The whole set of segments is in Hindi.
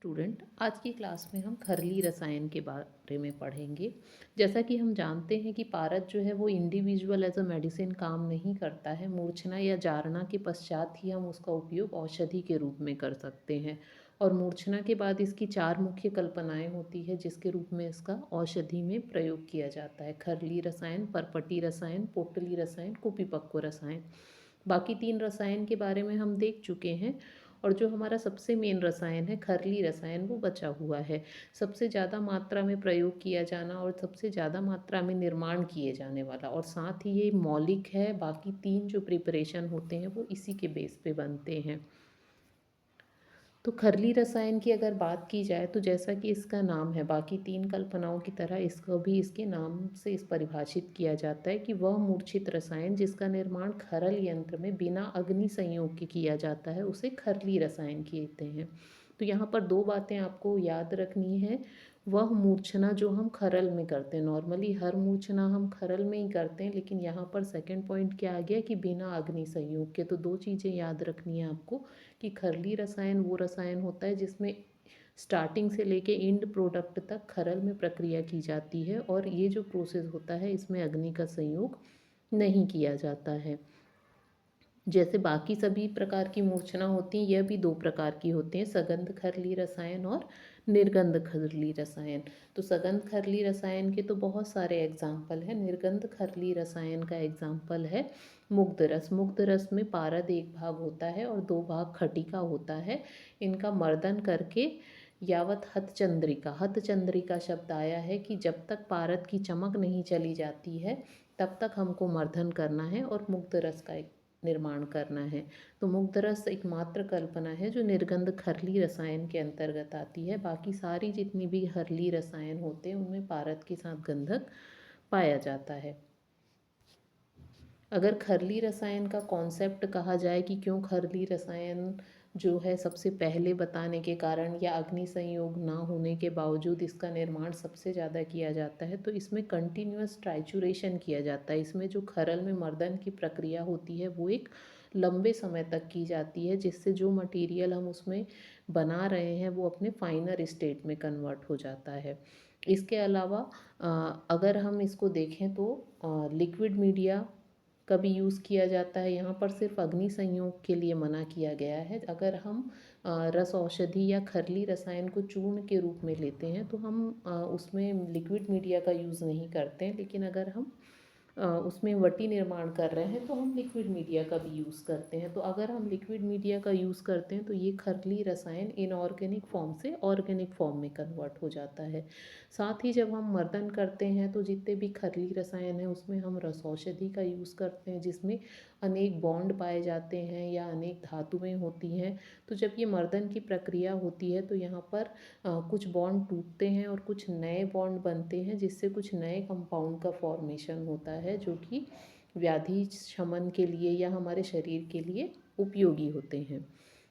स्टूडेंट, आज की क्लास में हम खरली रसायन के बारे में पढ़ेंगे। जैसा कि हम जानते हैं कि पारद जो है वो इंडिविजुअल एज अ मेडिसिन काम नहीं करता है। मूर्छना या जारना के पश्चात ही हम उसका उपयोग औषधि के रूप में कर सकते हैं। और मूर्छना के बाद इसकी चार मुख्य कल्पनाएं होती है जिसके रूप में इसका औषधि में प्रयोग किया जाता है: खरली रसायन, परपटी रसायन, पोटली रसायन, कुपिपक्व रसायन। बाकी तीन रसायन के बारे में हम देख चुके हैं। और जो हमारा सबसे मेन रसायन है खरली रसायन, वो बचा हुआ है। सबसे ज़्यादा मात्रा में प्रयोग किया जाना और सबसे ज़्यादा मात्रा में निर्माण किए जाने वाला, और साथ ही ये मौलिक है। बाकी तीन जो प्रिपरेशन होते हैं वो इसी के बेस पे बनते हैं। तो खरली रसायन की अगर बात की जाए तो जैसा कि इसका नाम है, बाकी तीन कल्पनाओं की तरह इसको भी इसके नाम से इस परिभाषित किया जाता है कि वह मूर्छित रसायन जिसका निर्माण खरल यंत्र में बिना अग्नि संयोग के किया जाता है उसे खरली रसायन कहते हैं। तो यहाँ पर दो बातें आपको याद रखनी है। वह मूर्छना जो हम खरल में करते हैं, नॉर्मली हर मूर्छना हम खरल में ही करते हैं, लेकिन यहाँ पर सेकंड पॉइंट क्या आ गया कि बिना अग्नि संयोग के। तो दो चीज़ें याद रखनी है आपको कि खरली रसायन वो रसायन होता है जिसमें स्टार्टिंग से लेके एंड प्रोडक्ट तक खरल में प्रक्रिया की जाती है, और ये जो प्रोसेस होता है इसमें अग्नि का संयोग नहीं किया जाता है। जैसे बाकी सभी प्रकार की मूर्छना होती हैं, यह भी दो प्रकार की होती हैं: सगंध खरली रसायन और निर्गंध खरली रसायन। तो सगंध खरली रसायन के तो बहुत सारे एग्जाम्पल हैं। निर्गंध खरली रसायन का एग्जाम्पल है मुग्ध रस। मुग्ध रस में पारद एक भाग होता है और दो भाग खटिका होता है। इनका मर्दन करके यावत हथचंद्रिका, हथचंद्रिका शब्द आया है कि जब तक पारद की चमक नहीं चली जाती है तब तक हमको मर्दन करना है और मुग्ध रस का एक निर्माण करना है। तो मुग्ध रस एकमात्र कल्पना है जो निर्गंध खरली रसायन के अंतर्गत आती है। बाकी सारी जितनी भी खरली रसायन होते हैं उनमें पारद के साथ गंधक पाया जाता है। अगर खरली रसायन का कॉन्सेप्ट कहा जाए कि क्यों खरली रसायन जो है सबसे पहले बताने के कारण या अग्नि संयोग ना होने के बावजूद इसका निर्माण सबसे ज़्यादा किया जाता है, तो इसमें कंटिन्यूअस ट्राइचुरेशन किया जाता है। इसमें जो खरल में मर्दन की प्रक्रिया होती है वो एक लंबे समय तक की जाती है, जिससे जो मटेरियल हम उसमें बना रहे हैं वो अपने फाइनर स्टेट में कन्वर्ट हो जाता है। इसके अलावा अगर हम इसको देखें तो लिक्विड मीडिया का भी यूज़ किया जाता है। यहाँ पर सिर्फ अग्नि संयोग के लिए मना किया गया है। अगर हम रस औषधि या खरली रसायन को चूर्ण के रूप में लेते हैं तो हम उसमें लिक्विड मीडिया का यूज़ नहीं करते हैं, लेकिन अगर हम उसमें वटी निर्माण कर रहे हैं तो हम लिक्विड मीडिया का भी यूज़ करते हैं। तो अगर हम लिक्विड मीडिया का यूज़ करते हैं तो ये खरली रसायन इनऑर्गेनिक फॉर्म से ऑर्गेनिक फॉर्म में कन्वर्ट हो जाता है। साथ ही जब हम मर्दन करते हैं तो जितने भी खरली रसायन हैं उसमें हम रस औषधि का यूज़ करते हैं, जिसमें अनेक बॉन्ड पाए जाते हैं या अनेक धातुएं होती हैं। तो जब ये मर्दन की प्रक्रिया होती है तो यहाँ पर कुछ बॉन्ड टूटते हैं और कुछ नए बॉन्ड बनते हैं, जिससे कुछ नए कंपाउंड का फॉर्मेशन होता है जो कि व्याधि शमन के लिए या हमारे शरीर के लिए उपयोगी होते हैं।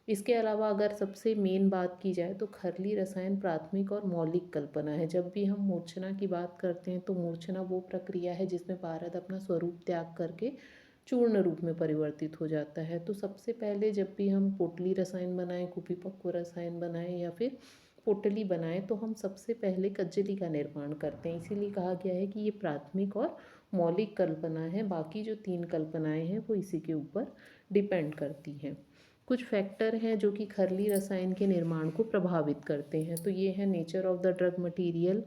इसके अलावा अगर सबसे मेन बात की जाए तो खरली रसायन प्राथमिक और मौलिक कल्पना है। जब भी हम मूर्छना की बात करते हैं तो मूर्छना वो प्रक्रिया है जिसमें पारद अपना स्वरूप त्याग करके चूर्ण रूप में परिवर्तित हो जाता है। तो सबसे पहले जब भी हम पोटली रसायन बनाएं, कुपिपक्व रसायन बनाएं या फिर पोटली बनाएं तो हम सबसे पहले कज्जली का निर्माण करते हैं। इसीलिए कहा गया है कि ये प्राथमिक और मौलिक कल्पना है। बाकी जो तीन कल्पनाएं हैं वो इसी के ऊपर डिपेंड करती हैं। कुछ फैक्टर हैं जो कि खरली रसायन के निर्माण को प्रभावित करते हैं। तो ये है nature of the drug material.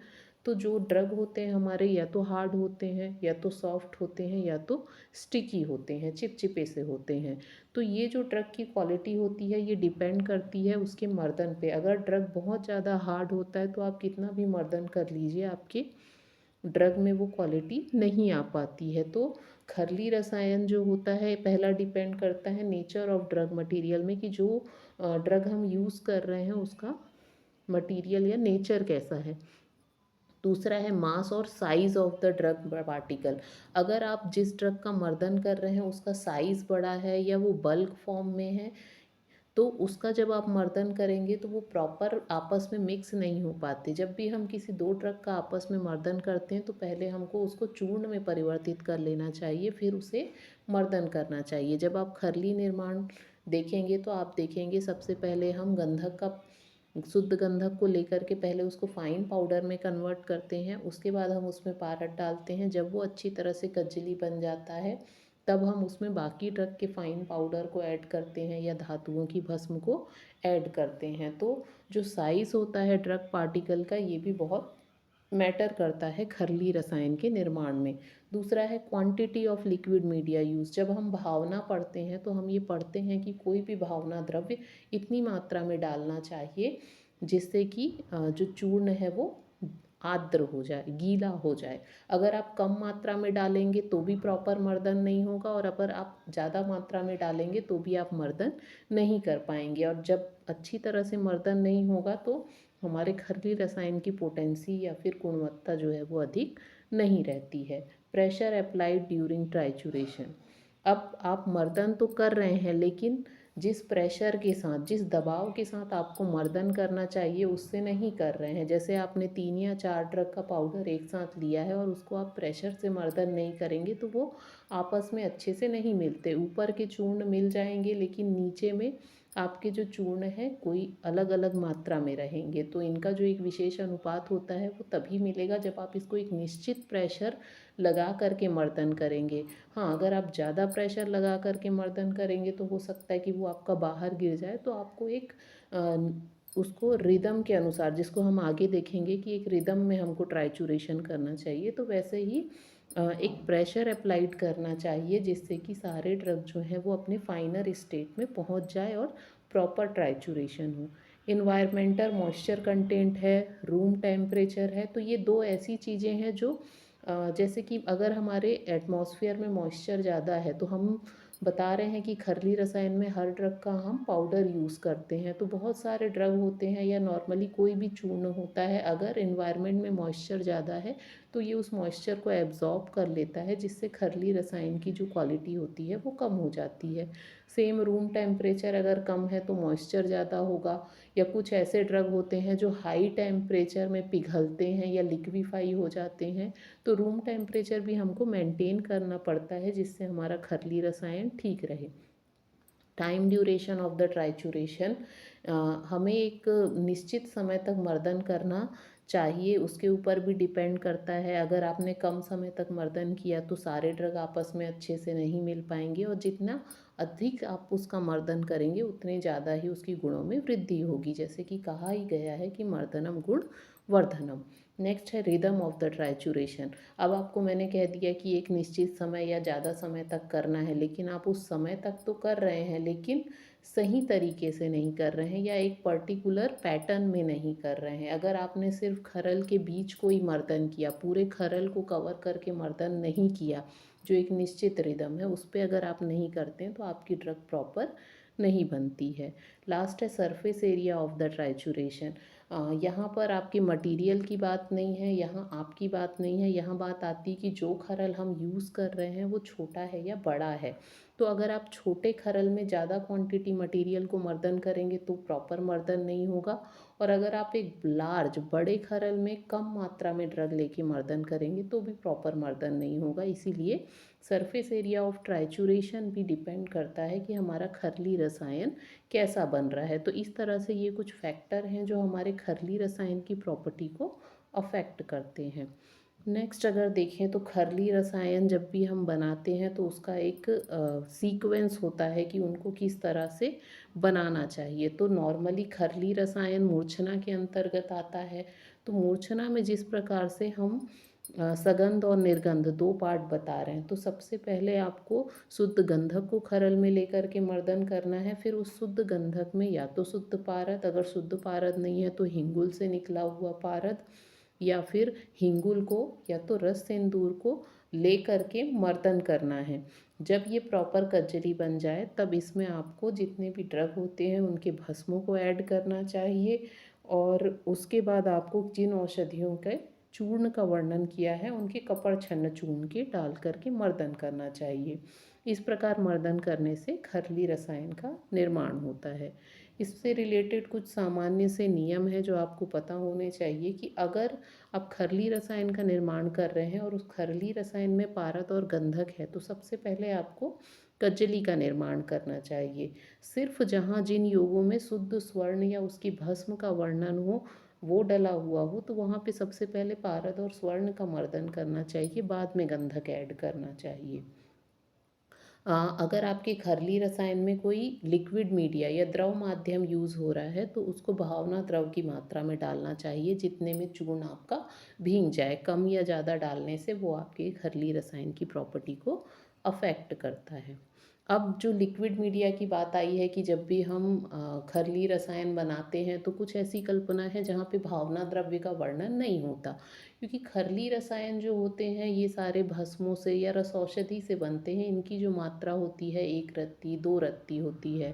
तो जो ड्रग होते हैं हमारे या तो हार्ड होते हैं या तो सॉफ्ट होते हैं या तो स्टिकी होते हैं, चिपचिपे से होते हैं। तो ये जो ड्रग की क्वालिटी होती है ये डिपेंड करती है उसके मर्दन पे। अगर ड्रग बहुत ज़्यादा हार्ड होता है तो आप कितना भी मर्दन कर लीजिए आपके ड्रग में वो क्वालिटी नहीं आ पाती है। तो खरली रसायन जो होता है पहला डिपेंड करता है नेचर ऑफ ड्रग मटेरियल में कि जो ड्रग हम यूज़ कर रहे हैं उसका मटेरियल या नेचर कैसा है। दूसरा है मास और size of the drug particle. अगर आप जिस ड्रग का मर्दन कर रहे हैं उसका साइज़ बड़ा है या वो बल्क फॉर्म में है तो उसका जब आप मर्दन करेंगे तो वो प्रॉपर आपस में मिक्स नहीं हो पाते। जब भी हम किसी दो ड्रग का आपस में मर्दन करते हैं तो पहले हमको उसको चूर्ण में परिवर्तित कर लेना चाहिए, फिर उसे मर्दन करना चाहिए। जब आप खरली निर्माण देखेंगे तो आप देखेंगे सबसे पहले हम गंधक का शुद्ध गंधक को लेकर के पहले उसको फाइन पाउडर में कन्वर्ट करते हैं, उसके बाद हम उसमें पारद डालते हैं। जब वो अच्छी तरह से कजली बन जाता है तब हम उसमें बाकी ड्रग के फाइन पाउडर को ऐड करते हैं या धातुओं की भस्म को ऐड करते हैं। तो जो साइज़ होता है ड्रग पार्टिकल का, ये भी बहुत मैटर करता है खरली रसायन के निर्माण में। दूसरा है quantity of liquid media use. जब हम भावना पढ़ते हैं तो हम ये पढ़ते हैं कि कोई भी भावना द्रव्य इतनी मात्रा में डालना चाहिए जिससे कि जो चूर्ण है वो आर्द्र हो जाए, गीला हो जाए। अगर आप कम मात्रा में डालेंगे तो भी प्रॉपर मर्दन नहीं होगा, और अगर आप ज़्यादा मात्रा में डालेंगे तो भी आप मर्दन नहीं कर पाएंगे। और जब अच्छी तरह से मर्दन नहीं होगा तो हमारे खरली रसायन की पोटेंसी या फिर गुणवत्ता जो है वो अधिक नहीं रहती है। Pressure applied during trituration. अब आप मर्दन तो कर रहे हैं, लेकिन जिस प्रेशर के साथ, जिस दबाव के साथ आपको मर्दन करना चाहिए उससे नहीं कर रहे हैं। जैसे आपने 3 या 4 ड्रग का पाउडर एक साथ लिया है और उसको आप प्रेशर से मर्दन नहीं करेंगे तो वो आपस में अच्छे से नहीं मिलते। ऊपर के चूर्ण मिल जाएंगे लेकिन नीचे में आपके जो चूर्ण हैं कोई अलग अलग मात्रा में रहेंगे। तो इनका जो एक विशेष अनुपात होता है वो तभी मिलेगा जब आप इसको एक निश्चित प्रेशर लगा करके मर्दन करेंगे। हाँ, अगर आप ज़्यादा प्रेशर लगा करके मर्दन करेंगे तो हो सकता है कि वो आपका बाहर गिर जाए। तो आपको एक उसको रिदम के अनुसार, जिसको हम आगे देखेंगे कि एक रिदम में हमको ट्राइचुरेशन करना चाहिए, तो वैसे ही एक प्रेशर अप्लाइड करना चाहिए जिससे कि सारे ड्रग जो हैं वो अपने फाइनर स्टेट में पहुंच जाए और प्रॉपर ट्राइचुरेशन हो। इन्वायरमेंटल मॉइस्चर कंटेंट है, रूम टेम्परेचर है। तो ये दो ऐसी चीज़ें हैं जो जैसे कि अगर हमारे एटमॉस्फेयर में मॉइस्चर ज़्यादा है तो हम बता रहे हैं कि खरली रसायन में हर ड्रग का हम पाउडर यूज़ करते हैं। तो बहुत सारे ड्रग होते हैं या नॉर्मली कोई भी चूर्ण होता है, अगर इन्वायरमेंट में मॉइस्चर ज़्यादा है तो ये उस मॉइस्चर को एब्जॉर्ब कर लेता है, जिससे खरली रसायन की जो क्वालिटी होती है वो कम हो जाती है। सेम रूम टेम्परेचर अगर कम है तो मॉइस्चर ज़्यादा होगा। या कुछ ऐसे ड्रग होते हैं जो हाई टेम्परेचर में पिघलते हैं या लिक्विफाई हो जाते हैं, तो रूम टेम्परेचर भी हमको मेंटेन करना पड़ता है जिससे हमारा खरली रसायन ठीक रहे। Time duration of the trituration, हमें एक निश्चित समय तक मर्दन करना चाहिए, उसके ऊपर भी डिपेंड करता है। अगर आपने कम समय तक मर्दन किया तो सारे ड्रग आपस में अच्छे से नहीं मिल पाएंगे, और जितना अधिक आप उसका मर्दन करेंगे उतने ज़्यादा ही उसकी गुणों में वृद्धि होगी। जैसे कि कहा ही गया है कि मर्दनम गुण वर्धनम। नेक्स्ट है रिदम ऑफ द ट्राइचुरेशन। अब आपको मैंने कह दिया कि एक निश्चित समय या ज़्यादा समय तक करना है, लेकिन आप उस समय तक तो कर रहे हैं लेकिन सही तरीके से नहीं कर रहे हैं या एक पर्टिकुलर पैटर्न में नहीं कर रहे हैं। अगर आपने सिर्फ खरल के बीच को ही मर्दन किया, पूरे खरल को कवर करके मर्दन नहीं किया, जो एक निश्चित रिदम है उस पर अगर आप नहीं करते हैं तो आपकी ड्रग प्रॉपर नहीं बनती है। लास्ट है surface area of the trituration. यहाँ पर आपकी मटेरियल की बात नहीं है, यहाँ आपकी बात नहीं है, यहाँ बात आती है कि जो खरल हम यूज़ कर रहे हैं वो छोटा है या बड़ा है। तो अगर आप छोटे खरल में ज़्यादा क्वांटिटी मटेरियल को मर्दन करेंगे तो प्रॉपर मर्दन नहीं होगा, और अगर आप एक लार्ज बड़े खरल में कम मात्रा में ड्रग लेके मर्दन करेंगे तो भी प्रॉपर मर्दन नहीं होगा। इसीलिए सरफेस एरिया ऑफ ट्राइचुरेशन भी डिपेंड करता है कि हमारा खरली रसायन कैसा बन रहा है। तो इस तरह से ये कुछ फैक्टर हैं जो हमारे खरली रसायन की प्रॉपर्टी को अफेक्ट करते हैं। नेक्स्ट अगर देखें तो खरली रसायन जब भी हम बनाते हैं तो उसका एक सीक्वेंस होता है कि उनको किस तरह से बनाना चाहिए। तो नॉर्मली खरली रसायन मूर्छना के अंतर्गत आता है। तो मूर्छना में जिस प्रकार से हम सगंध और निर्गंध दो पार्ट बता रहे हैं, तो सबसे पहले आपको शुद्ध गंधक को खरल में लेकर के मर्दन करना है। फिर उस शुद्ध गंधक में या तो शुद्ध पारद, अगर शुद्ध पारद नहीं है तो हिंगुल से निकला हुआ पारद, या फिर हिंगुल को या तो रस सिंदूर को ले करके मर्दन करना है। जब ये प्रॉपर कजरी बन जाए तब इसमें आपको जितने भी ड्रग होते हैं उनके भस्मों को ऐड करना चाहिए, और उसके बाद आपको जिन औषधियों के चूर्ण का वर्णन किया है उनके कपड़ छन्न चूर्ण के डाल करके मर्दन करना चाहिए। इस प्रकार मर्दन करने से खरली रसायन का निर्माण होता है। इससे रिलेटेड कुछ सामान्य से नियम है जो आपको पता होने चाहिए कि अगर आप खरली रसायन का निर्माण कर रहे हैं और उस खरली रसायन में पारद और गंधक है तो सबसे पहले आपको कज्जली का निर्माण करना चाहिए। सिर्फ जहाँ जिन योगों में शुद्ध स्वर्ण या उसकी भस्म का वर्णन हो, वो डला हुआ हो, तो वहाँ पे सबसे पहले पारद और स्वर्ण का मर्दन करना चाहिए, बाद में गंधक ऐड करना चाहिए। अगर आपके खरली रसायन में कोई लिक्विड मीडिया या द्रव माध्यम यूज़ हो रहा है, तो उसको भावना द्रव की मात्रा में डालना चाहिए, जितने में चूर्ण आपका भीग जाए। कम या ज़्यादा डालने से वो आपके खरली रसायन की प्रॉपर्टी को अफेक्ट करता है। अब जो लिक्विड मीडिया की बात आई है कि जब भी हम खरली रसायन बनाते हैं, तो कुछ ऐसी कल्पना है जहाँ पे भावना द्रव्य का वर्णन नहीं होता, क्योंकि खरली रसायन जो होते हैं ये सारे भस्मों से या रस औषधि से बनते हैं। इनकी जो मात्रा होती है 1 रत्ती 2 रत्ती होती है,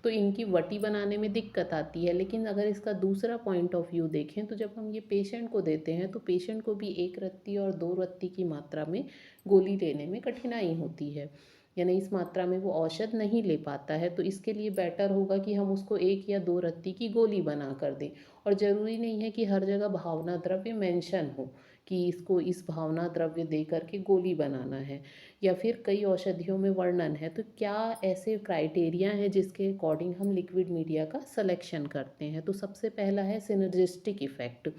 तो इनकी वटी बनाने में दिक्कत आती है। लेकिन अगर इसका दूसरा पॉइंट ऑफ व्यू देखें, तो जब हम ये पेशेंट को देते हैं, तो पेशेंट को भी 1 रत्ती और 2 रत्ती की मात्रा में गोली लेने में कठिनाई होती है, यानी इस मात्रा में वो औषध नहीं ले पाता है। तो इसके लिए बेटर होगा कि हम उसको 1 या 2 रत्ती की गोली बना कर दें। और ज़रूरी नहीं है कि हर जगह भावना द्रव्य मेंशन हो कि इसको इस भावना द्रव्य दे करके गोली बनाना है, या फिर कई औषधियों में वर्णन है। तो क्या ऐसे क्राइटेरिया हैं जिसके अकॉर्डिंग हम लिक्विड मीडिया का सिलेक्शन करते हैं? तो सबसे पहला है सिनर्जिस्टिक इफ़ेक्ट।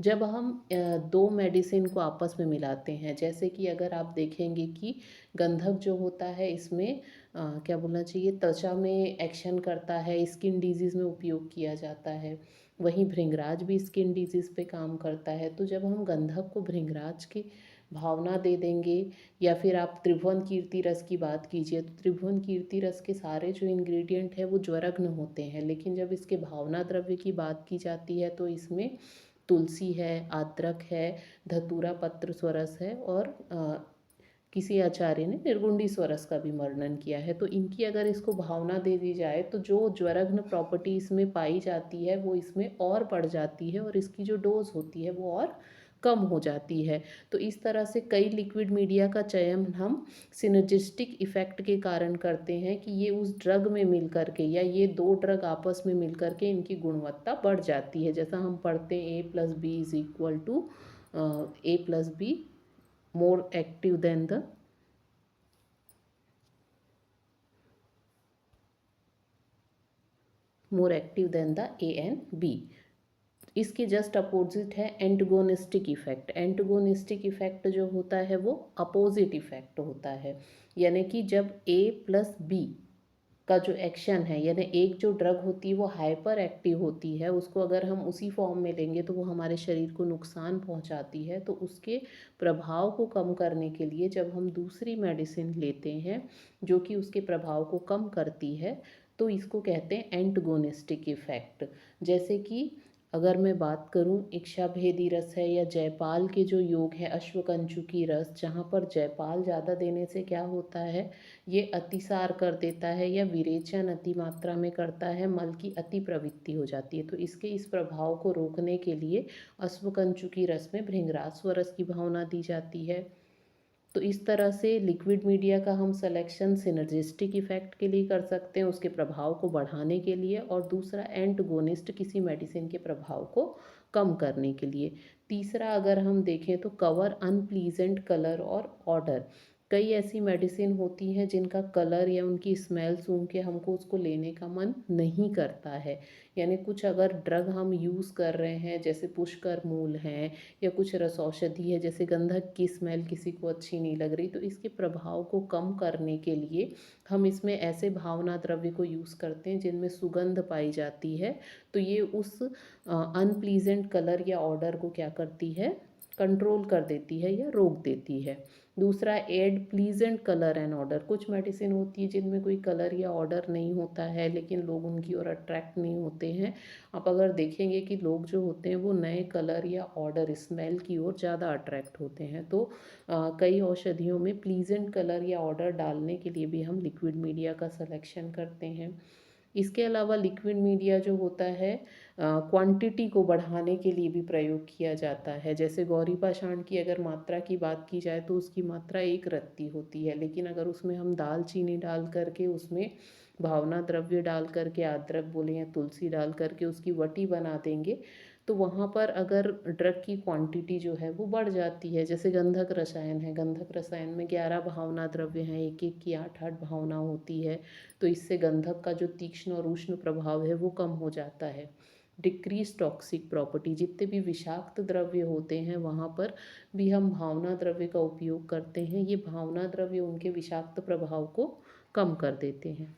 जब हम दो मेडिसिन को आपस में मिलाते हैं, जैसे कि अगर आप देखेंगे कि गंधक जो होता है इसमें क्या बोलना चाहिए, त्वचा में एक्शन करता है, स्किन डिजीज़ में उपयोग किया जाता है। वहीं भृंगराज भी स्किन डिजीज़ पे काम करता है। तो जब हम गंधक को भृंगराज की भावना दे देंगे, या फिर आप त्रिभुवन कीर्ति रस की बात कीजिए, तो त्रिभुवन कीर्ति रस के सारे जो इंग्रेडिएंट है वो ज्वरग्न होते हैं, लेकिन जब इसके भावना द्रव्य की बात की जाती है तो इसमें तुलसी है, अदरक है, धतूरा पत्र स्वरस है, और किसी आचार्य ने निर्गुंडी स्वरस का भी वर्णन किया है। तो इनकी अगर इसको भावना दे दी जाए, तो जो ज्वरग्न प्रॉपर्टी इसमें पाई जाती है वो इसमें और बढ़ जाती है, और इसकी जो डोज होती है वो और कम हो जाती है। तो इस तरह से कई लिक्विड मीडिया का चयन हम सिनर्जिस्टिक इफ़ेक्ट के कारण करते हैं कि ये उस ड्रग में मिल करके, या ये दो ड्रग आपस में मिल करके इनकी गुणवत्ता बढ़ जाती है। जैसा हम पढ़ते हैं A+B is equal to A+B more active than the more active than the A and B। इसके जस्ट अपोजिट है एंटगोनिस्टिक इफेक्ट। एंटगोनिस्टिक इफेक्ट जो होता है वो अपोजिट इफेक्ट होता है, यानी कि जब A+B का जो एक्शन है, यानी एक जो ड्रग होती है वो हाइपर एक्टिव होती है, उसको अगर हम उसी फॉर्म में लेंगे तो वो हमारे शरीर को नुकसान पहुंचाती है। तो उसके प्रभाव को कम करने के लिए जब हम दूसरी मेडिसिन लेते हैं जो कि उसके प्रभाव को कम करती है, तो इसको कहते हैं एंटगोनिस्टिक इफेक्ट। जैसे कि अगर मैं बात करूं, इच्छाभेदी रस है, या जयपाल के जो योग है अश्वकंचुकी रस, जहाँ पर जयपाल ज़्यादा देने से क्या होता है, ये अतिसार कर देता है, या विरेचन अति मात्रा में करता है, मल की अति प्रवृत्ति हो जाती है। तो इसके इस प्रभाव को रोकने के लिए अश्वकंचुकी रस में भृंगराज रस की भावना दी जाती है। तो इस तरह से लिक्विड मीडिया का हम सिलेक्शन सिनर्जिस्टिक इफेक्ट के लिए कर सकते हैं, उसके प्रभाव को बढ़ाने के लिए, और दूसरा एंटगोनिस्ट किसी मेडिसिन के प्रभाव को कम करने के लिए। तीसरा अगर हम देखें तो कवर अनप्लीजेंट कलर और ऑडर। कई ऐसी मेडिसिन होती हैं जिनका कलर या उनकी स्मेल सूंघ के हमको उसको लेने का मन नहीं करता है। यानी कुछ अगर ड्रग हम यूज़ कर रहे हैं, जैसे पुष्कर मूल हैं, या कुछ रस औषधि है, जैसे गंधक की स्मेल किसी को अच्छी नहीं लग रही, तो इसके प्रभाव को कम करने के लिए हम इसमें ऐसे भावना द्रव्य को यूज़ करते हैं जिनमें सुगंध पाई जाती है। तो ये उस अनप्लीजेंट कलर या ऑडर को क्या करती है, कंट्रोल कर देती है या रोक देती है। दूसरा add pleasant colour and order. कुछ मेडिसिन होती है जिनमें कोई कलर या ऑर्डर नहीं होता है, लेकिन लोग उनकी ओर अट्रैक्ट नहीं होते हैं। आप अगर देखेंगे कि लोग जो होते हैं वो नए कलर या ऑर्डर स्मेल की ओर ज़्यादा अट्रैक्ट होते हैं। तो कई औषधियों में प्लीजेंट कलर या ऑर्डर डालने के लिए भी हम लिक्विड मीडिया का सिलेक्शन करते हैं। इसके अलावा लिक्विड मीडिया जो होता है क्वांटिटी को बढ़ाने के लिए भी प्रयोग किया जाता है। जैसे गौरी पाषाण की अगर मात्रा की बात की जाए तो उसकी मात्रा 1 रत्ती होती है, लेकिन अगर उसमें हम दालचीनी डाल करके, उसमें भावना द्रव्य डाल करके, अदरक बोले या तुलसी डाल करके उसकी वटी बना देंगे, तो वहाँ पर अगर ड्रग की क्वांटिटी जो है वो बढ़ जाती है। जैसे गंधक रसायन है, गंधक रसायन में 11 भावना द्रव्य हैं, एक एक की 8-8 भावना होती है, तो इससे गंधक का जो तीक्ष्ण और उष्ण प्रभाव है वो कम हो जाता है। डिक्रीज टॉक्सिक प्रॉपर्टी, जितने भी विषाक्त द्रव्य होते हैं वहाँ पर भी हम भावना द्रव्य का उपयोग करते हैं। ये भावना द्रव्य उनके विषाक्त प्रभाव को कम कर देते हैं।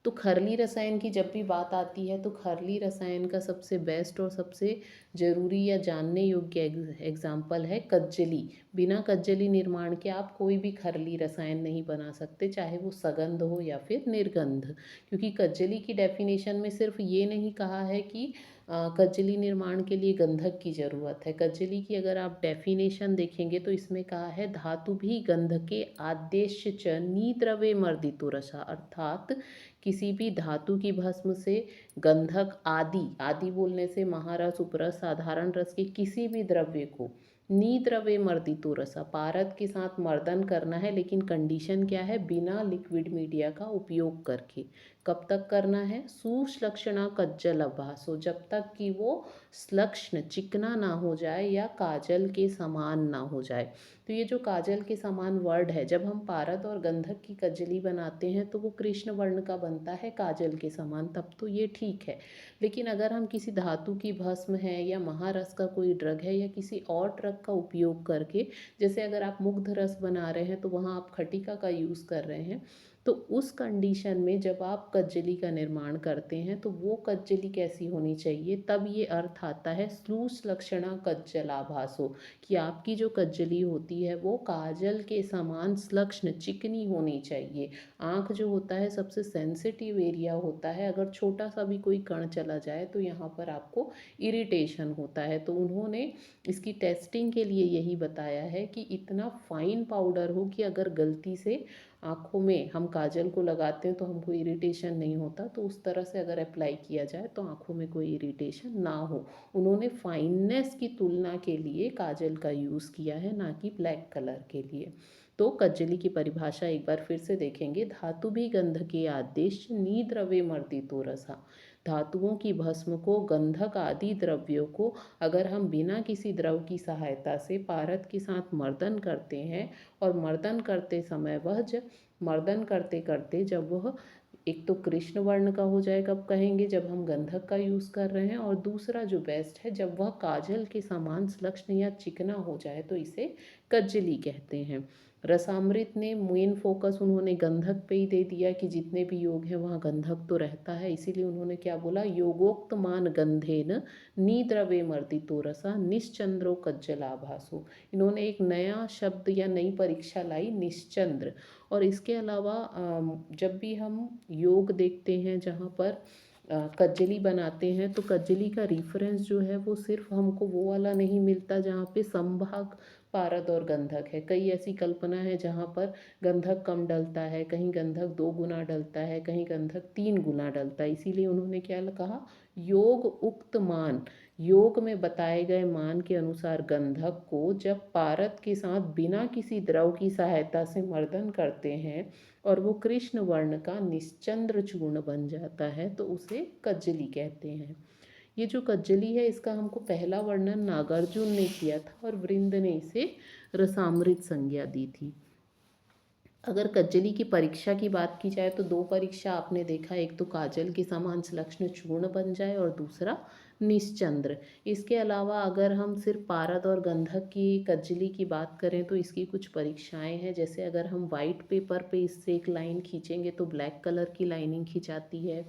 तो खरली रसायन की जब भी बात आती है तो खरली रसायन का सबसे बेस्ट और सबसे ज़रूरी या जानने योग्य एग्जाम्पल है कज्जली। बिना कज्जली निर्माण के आप कोई भी खरली रसायन नहीं बना सकते, चाहे वो सगंध हो या फिर निर्गंध। क्योंकि कज्जली की डेफिनेशन में सिर्फ ये नहीं कहा है कि कज्जली निर्माण के लिए गंधक की ज़रूरत है। कज्जली की अगर आप डेफिनेशन देखेंगे तो इसमें कहा है धातु भी गंधके आद्यश्य च निद्रवे मर्दितो रसा, अर्थात किसी भी धातु की भस्म से गंधक आदि, आदि बोलने से महारस उपरस साधारण रस के किसी भी द्रव्य को निद्रवे मर्दितो रसा, पारद के साथ मर्दन करना है, लेकिन कंडीशन क्या है, बिना लिक्विड मीडिया का उपयोग करके। कब तक करना है, सुश्लक्षणा कज्जल अभासो, जब तक कि वो श्लक्ष्ण चिकना ना हो जाए या काजल के समान ना हो जाए। तो ये जो काजल के समान वर्ड है, जब हम पारद और गंधक की कजली बनाते हैं तो वो कृष्ण वर्ण का बनता है काजल के समान, तब तो ये ठीक है। लेकिन अगर हम किसी धातु की भस्म है या महारस का कोई ड्रग है या किसी और ड्रग का उपयोग करके, जैसे अगर आप मुग्ध रस बना रहे हैं तो वहाँ आप खटिका का यूज़ कर रहे हैं, तो उस कंडीशन में जब आप कज्जली का निर्माण करते हैं तो वो कज्जली कैसी होनी चाहिए, तब ये अर्थ आता है श्लूष लक्षणा कज्जलाभासो, कि आपकी जो कज्जली होती है वो काजल के समान श्लक्ष्ण चिकनी होनी चाहिए। आँख जो होता है सबसे सेंसिटिव एरिया होता है, अगर छोटा सा भी कोई कण चला जाए तो यहाँ पर आपको इरिटेशन होता है। तो उन्होंने इसकी टेस्टिंग के लिए यही बताया है कि इतना फाइन पाउडर हो कि अगर गलती से आँखों में हम काजल को लगाते हैं तो हमको इरिटेशन नहीं होता, तो उस तरह से अगर अप्लाई किया जाए तो आँखों में कोई इरिटेशन ना हो। उन्होंने फाइननेस की तुलना के लिए काजल का यूज़ किया है, ना कि ब्लैक कलर के लिए। तो कज्जली की परिभाषा एक बार फिर से देखेंगे, धातु भी गंध के आदेश निद्रव्य मर्दितो रसा, धातुओं की भस्म को गंधक आदि द्रव्यों को अगर हम बिना किसी द्रव की सहायता से पारद के साथ मर्दन करते हैं, और मर्दन करते समय वह जब मर्दन करते करते जब वह एक तो कृष्ण वर्ण का हो जाए, कब कहेंगे, जब हम गंधक का यूज़ कर रहे हैं, और दूसरा जो बेस्ट है जब वह काजल के समान श्लक्ष्ण या चिकना हो जाए तो इसे कज्जली कहते हैं। रसामृत ने मेन फोकस उन्होंने गंधक पे ही दे दिया कि जितने भी योग हैं वहाँ गंधक तो रहता है, इसीलिए उन्होंने क्या बोला, योगोक्त मान गंधेन निद्रवे मर्दितो रसा निश्चंद्रो कज्जलाभासो। इन्होंने एक नया शब्द या नई परीक्षा लाई, निश्चंद्र। और इसके अलावा जब भी हम योग देखते हैं जहाँ पर कज्जली बनाते हैं तो कज्जली का रेफरेंस जो है वो सिर्फ हमको वो वाला नहीं मिलता जहाँ पे संभाग पारद और गंधक है। कई ऐसी कल्पना है जहाँ पर गंधक कम डलता है, कहीं गंधक 2 गुना डलता है, कहीं गंधक 3 गुना डलता है। इसीलिए उन्होंने क्या कहा, योग उक्त मान, योग में बताए गए मान के अनुसार गंधक को जब पारद के साथ बिना किसी द्रव की सहायता से मर्दन करते हैं और वो कृष्ण वर्ण का निश्चंद्र चूर्ण बन जाता है तो उसे कज्जली कहते हैं। ये जो कज्जली है इसका हमको पहला वर्णन नागार्जुन ने किया था और वृंद ने इसे रसामृत संज्ञा दी थी। अगर कज्जली की परीक्षा की बात की जाए तो 2 परीक्षा आपने देखा, एक तो काजल के समान श्लक्ष्ण चूर्ण बन जाए और दूसरा निश्चंद्र। इसके अलावा अगर हम सिर्फ पारद और गंधक की कज्जली की बात करें तो इसकी कुछ परीक्षाएं हैं, जैसे अगर हम वाइट पेपर पे इससे एक लाइन खींचेंगे तो ब्लैक कलर की लाइनिंग खिंचाती है।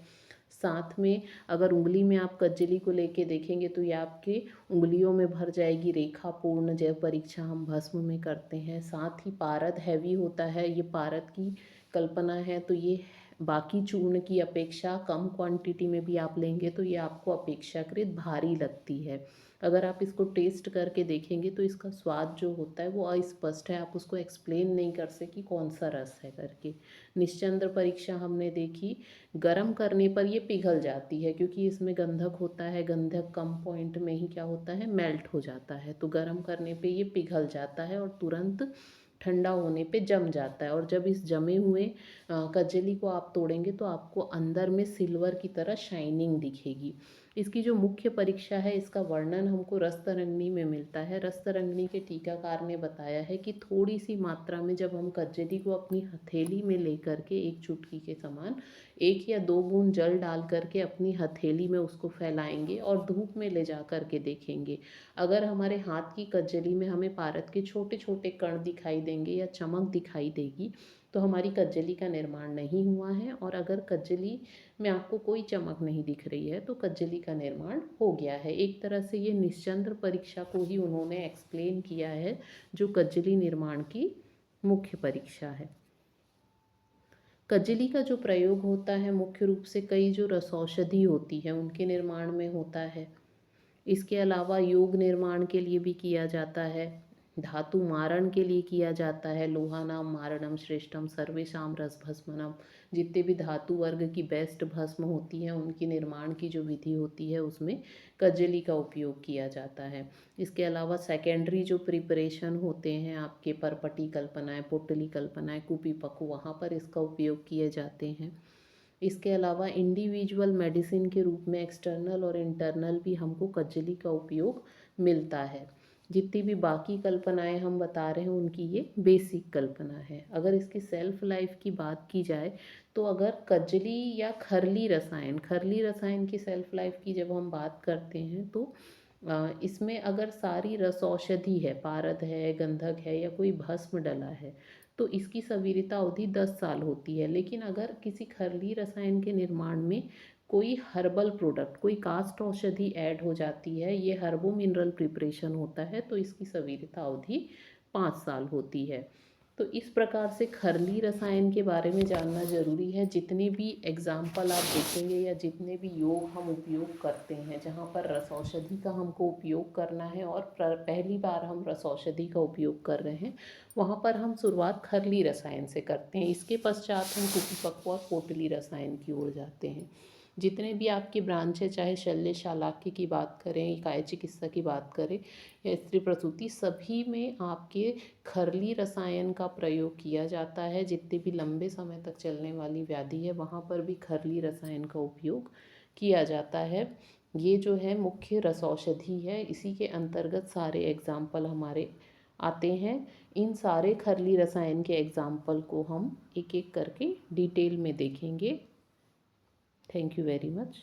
साथ में अगर उंगली में आप कज्जली को लेके देखेंगे तो ये आपके उंगलियों में भर जाएगी रेखा पूर्ण, जब परीक्षा हम भस्म में करते हैं। साथ ही पारद हैवी होता है, ये पारद की कल्पना है, तो ये बाकी चूर्ण की अपेक्षा कम क्वांटिटी में भी आप लेंगे तो ये आपको अपेक्षाकृत भारी लगती है। अगर आप इसको टेस्ट करके देखेंगे तो इसका स्वाद जो होता है वो अस्पष्ट है, आप उसको एक्सप्लेन नहीं कर सके कौन सा रस है करके। निश्चंद्र परीक्षा हमने देखी, गर्म करने पर ये पिघल जाती है क्योंकि इसमें गंधक होता है, गंधक कम पॉइंट में ही क्या होता है, मेल्ट हो जाता है, तो गर्म करने पे ये पिघल जाता है और तुरंत ठंडा होने पे जम जाता है। और जब इस जमे हुए कजली को आप तोड़ेंगे तो आपको अंदर में सिल्वर की तरह शाइनिंग दिखेगी। इसकी जो मुख्य परीक्षा है इसका वर्णन हमको रसतरंगिणी में मिलता है। रसतरंगिणी के टीकाकार ने बताया है कि थोड़ी सी मात्रा में जब हम कजली को अपनी हथेली में लेकर के एक चुटकी के समान 1 या 2 बूंद जल डाल करके अपनी हथेली में उसको फैलाएंगे और धूप में ले जा कर के देखेंगे। अगर हमारे हाथ की कजली में हमें पारद के छोटे छोटे कण दिखाई देंगे या चमक दिखाई देगी तो हमारी कजली का निर्माण नहीं हुआ है, और अगर कजली में आपको कोई चमक नहीं दिख रही है तो कजली का निर्माण हो गया है। एक तरह से ये निश्चंद्र परीक्षा को ही उन्होंने एक्सप्लेन किया है, जो कजली निर्माण की मुख्य परीक्षा है। कजली का जो प्रयोग होता है मुख्य रूप से कई जो रसौषधि होती है उनके निर्माण में होता है। इसके अलावा योग निर्माण के लिए भी किया जाता है, धातु मारण के लिए किया जाता है। लोहानाम मारणम श्रेष्ठम सर्वेशाम रस भस्मनम, जितने भी धातु वर्ग की बेस्ट भस्म होती हैं उनकी निर्माण की जो विधि होती है उसमें कजली का उपयोग किया जाता है। इसके अलावा सेकेंडरी जो प्रिपरेशन होते हैं आपके परपटी कल्पनाएँ, पोटली कल्पनाएँ, कुपी पकु, वहाँ पर इसका उपयोग किए जाते हैं। इसके अलावा इंडिविजुअल मेडिसिन के रूप में एक्सटर्नल और इंटरनल भी हमको कजली का उपयोग मिलता है। जितनी भी बाकी कल्पनाएं हम बता रहे हैं उनकी ये बेसिक कल्पना है। अगर इसकी सेल्फ लाइफ की बात की जाए तो अगर कजली या खरली रसायन की सेल्फ लाइफ की जब हम बात करते हैं तो इसमें अगर सारी रसौषधि है, पारद है, गंधक है या कोई भस्म डला है तो इसकी सवीरता अवधि 10 साल होती है। लेकिन अगर किसी खरली रसायन के निर्माण में कोई हर्बल प्रोडक्ट, कोई कास्ट औषधि ऐड हो जाती है, ये हर्बो मिनरल प्रिपरेशन होता है, तो इसकी सवीरता अवधि 5 साल होती है। तो इस प्रकार से खरली रसायन के बारे में जानना ज़रूरी है। जितने भी एग्जाम्पल आप देखेंगे या जितने भी योग हम उपयोग करते हैं जहाँ पर रसौषधि का हमको उपयोग करना है और पहली बार हम रसौषधि का उपयोग कर रहे हैं, वहाँ पर हम शुरुआत खरली रसायन से करते हैं। इसके पश्चात हम कुपीपक्व और पोटली रसायन की ओर जाते हैं। जितने भी आपकी ब्रांच है, चाहे शल्य शालाक्य की बात करें, काय चिकित्सा की बात करें या स्त्री प्रसूति, सभी में आपके खरली रसायन का प्रयोग किया जाता है। जितने भी लंबे समय तक चलने वाली व्याधि है वहाँ पर भी खरली रसायन का उपयोग किया जाता है। ये जो है मुख्य रसौषधि है, इसी के अंतर्गत सारे एग्जाम्पल हमारे आते हैं। इन सारे खरली रसायन के एग्जाम्पल को हम एक एक करके डिटेल में देखेंगे। Thank you very much.